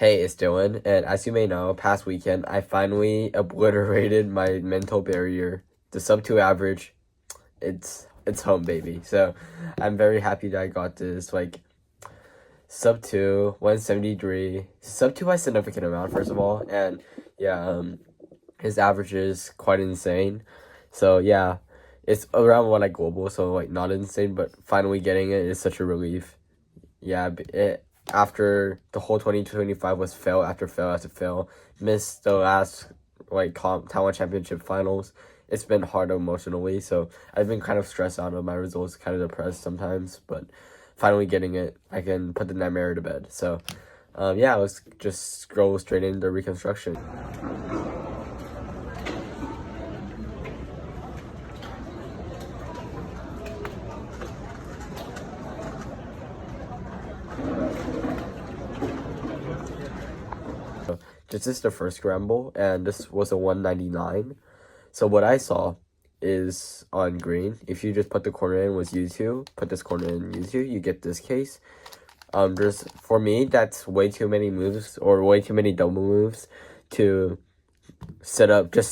Hey, it's Dylan, and as you may know, past weekend I finally obliterated my mental barrier. The sub 2 average, it's home, baby. So I'm very happy that I got this sub 2, 173, sub 2 by significant amount, first of all, and yeah, his average is quite insane. So yeah, it's around what global, so not insane, but finally getting it is such a relief. Yeah, after the whole 2025 was fail after fail after fail, missed the last Taiwan Championship finals. It's been hard emotionally, so I've been kind of stressed out of my results, kind of depressed sometimes, but finally getting it, I can put the nightmare to bed. So, yeah, let's just scroll straight into reconstruction. This is the first scramble, and this was a 199. So what I saw is on green, if you just put the corner in with U2, put this corner in U2, you get this case. For me, that's way too many moves or way too many double moves to set up to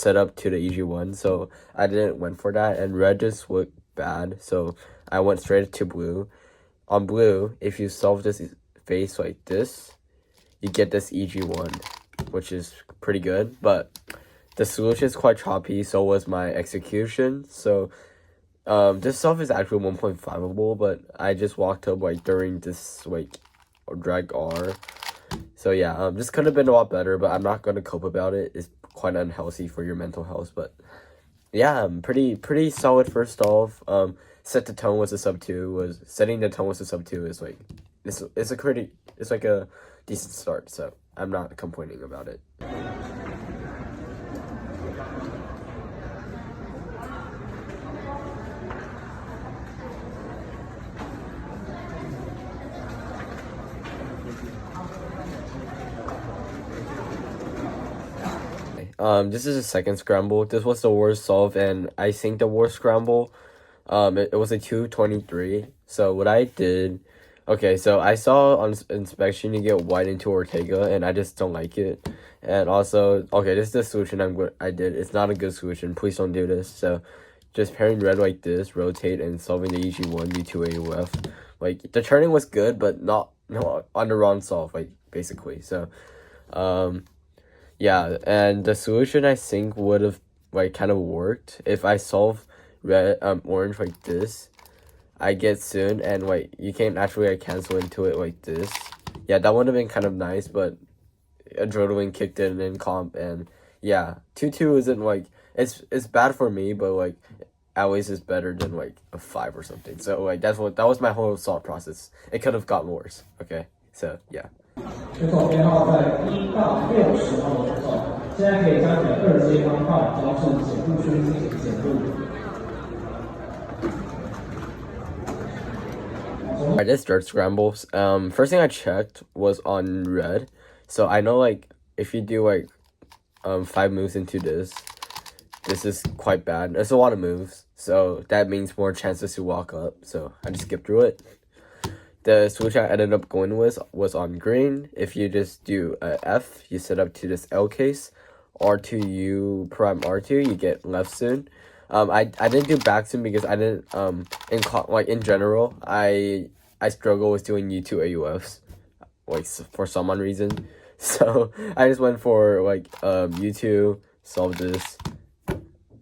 the EG1. So I didn't went for that, and red just looked bad. So I went straight to blue. On blue, if you solve this face like this, you get this EG1, which is pretty good, but the solution is quite choppy, so was my execution. So this solve is actually 1.5able, but I just walked up during this drag R. So yeah, this could have been a lot better, but I'm not gonna cope about it. It's quite unhealthy for your mental health, but yeah, pretty solid first solve. Setting the tone with a sub 2 is it's like a decent start, so I'm not complaining about it. This is a second scramble. This was the worst solve, and I think the worst scramble. It was a 223. So what I did, okay, so I saw on inspection you get white into Ortega, and I just don't like it. And also, okay, this is the solution I did. It's not a good solution. Please don't do this. So just pairing red like this, rotate, and solving the EG1, U2 AUF. The turning was good, but not on the wrong solve, basically. So, yeah, and the solution I think would have kind of worked if I solve orange like this. I get soon, and you can't actually cancel into it like this. Yeah, that would have been kind of nice, but adrenaline kicked in comp, and yeah, 2-2 isn't it's bad for me, but at least it's better than a 5 or something. So that was my whole thought process. It could have gotten worse. Okay, so yeah. 选手编号在1到60号的选手，现在可以将你的二阶方块交至减度区进行减度。Alright, this dirt scrambles. First thing I checked was on red. So I know if you do 5 moves into this is quite bad. There's a lot of moves, so that means more chances to walk up. So I just skipped through it. The switch I ended up going with was on green. If you just do a F, you set up to this L case. R2 U prime R2, you get left soon. I didn't do back soon because I didn't in general I struggle with doing U2 AUFs for some reason. So I just went for U2, solve this,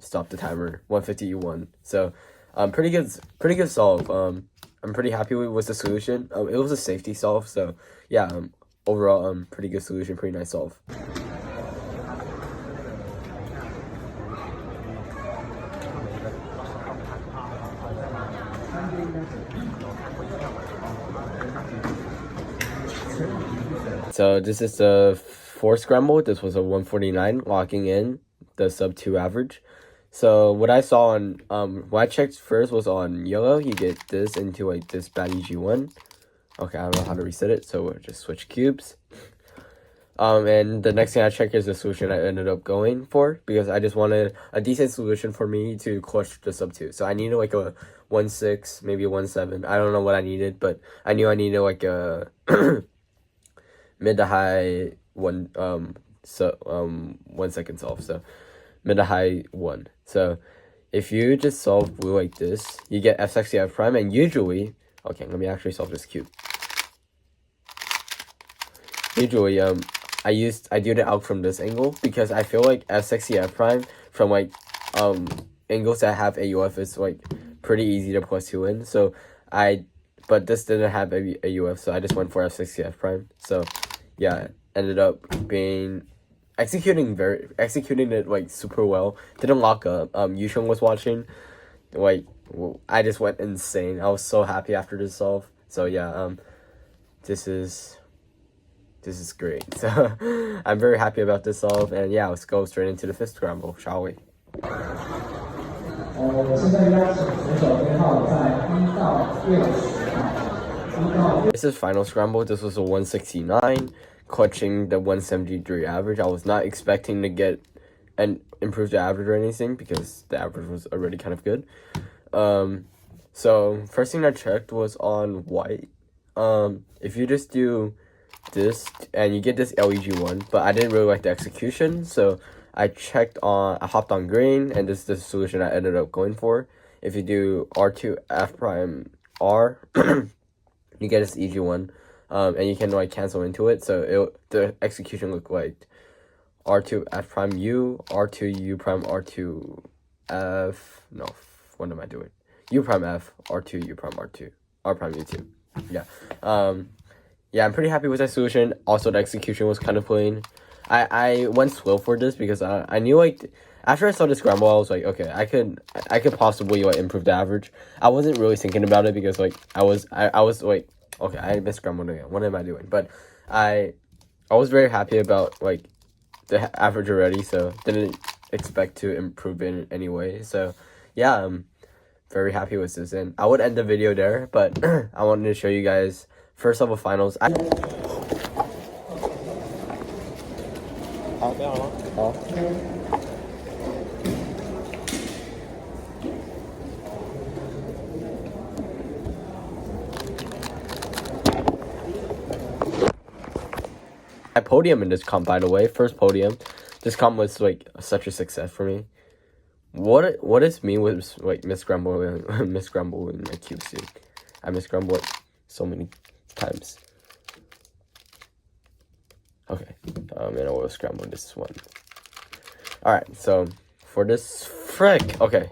stop the timer, 150 U1. So pretty good solve. I'm pretty happy with the solution. It was a safety solve, so yeah, overall pretty good solution, pretty nice solve. So this is the fourth scramble. This was a 149, locking in the sub 2 average. So what I saw on what I checked first was on yellow. You get this into this bad EG1. Okay, I don't know how to reset it, so we'll just switch cubes. And the next thing I checked is the solution I ended up going for, because I just wanted a decent solution for me to clutch the sub 2. So I needed a 1.6, maybe a 1.7. I don't know what I needed, but I knew I needed a mid to high 1 1 second solve. So mid to high 1. So if you just solve blue like this, you get f sexy f prime, and usually, okay, let me actually solve this cube. Usually, I do the out from this angle because I feel like f sexy f prime from like angles that have AUF is like pretty easy to plus 2 in. So but this didn't have AUF, so I just went for f sexy f prime. So yeah, ended up being executing it like super well. Didn't lock up. Yusheng was watching. Like, I just went insane. I was so happy after this solve. So yeah, this is great. So I'm very happy about this solve, and yeah, let's go straight into the fifth scramble, shall we? 我现在邀请选手编号在1到60号。This is final scramble. This was a 169, clutching the 173 average. I was not expecting to get and improve the average or anything because the average was already kind of good. So first thing I checked was on white. If you just do this and you get this LEG1, but I didn't really like the execution, so I hopped on green, and this is the solution I ended up going for. If you do R2 F prime R, you get this EG1, and you can like cancel into it, so the execution looked like R2 F prime U, R2 U prime R2 F, no, what am I doing? U prime F, R2 U prime R2, R prime U2, yeah. Yeah, I'm pretty happy with that solution. Also, the execution was kind of clean. I went slow for this because I knew, like, after I saw the scramble, I was like, okay, I could possibly like improve the average. I wasn't really thinking about it because like I was like, okay, I missed scramble again. What am I doing? But I was very happy about like the average already, so didn't expect to improve in any way. So yeah, I'm very happy with this, and I would end the video there, but I wanted to show you guys first level finals. My podium in this comp, by the way, first podium. This comp was like such a success for me. What is me with like miscrambling my cube suit? I miscrambled it so many times. Okay, and I will scramble this one. All right, so for this frick, okay,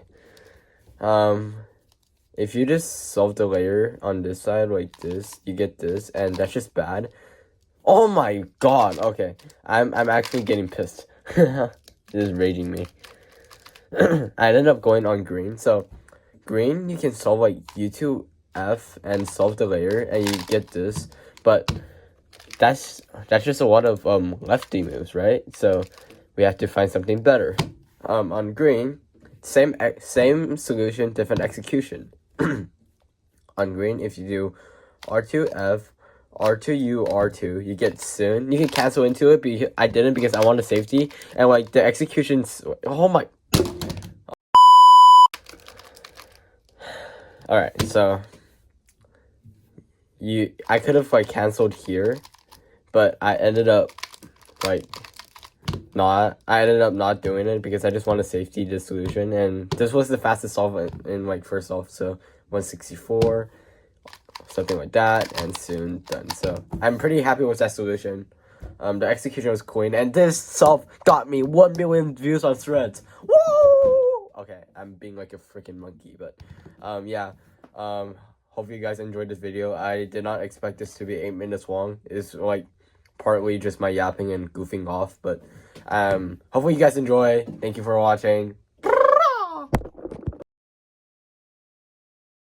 if you just solve the layer on this side like this, you get this, and that's just bad. Oh my god, okay, I'm actually getting pissed. This is raging me. I ended up going on green, so green you can solve like U2 F and solve the layer, and you get this, but that's just a lot of lefty moves, right? So we have to find something better. On green, same solution, different execution. On green, if you do R2 F, R2 U, R2, you get soon. You can cancel into it, but I didn't because I wanted safety, and like the executions. Oh my. All right, so I could have like canceled here, but I ended up not doing it because I just wanted safety this solution, and this was the fastest solve in like first solve, so 164, something like that, and soon done. So I'm pretty happy with that solution. The execution was clean, and this solve got me 1 million views on Threads. Woo! Okay, I'm being like a freaking monkey, but yeah. Hopefully you guys enjoyed this video. I did not expect this to be 8 minutes long. It's like partly just my yapping and goofing off, but hopefully you guys enjoy. Thank you for watching.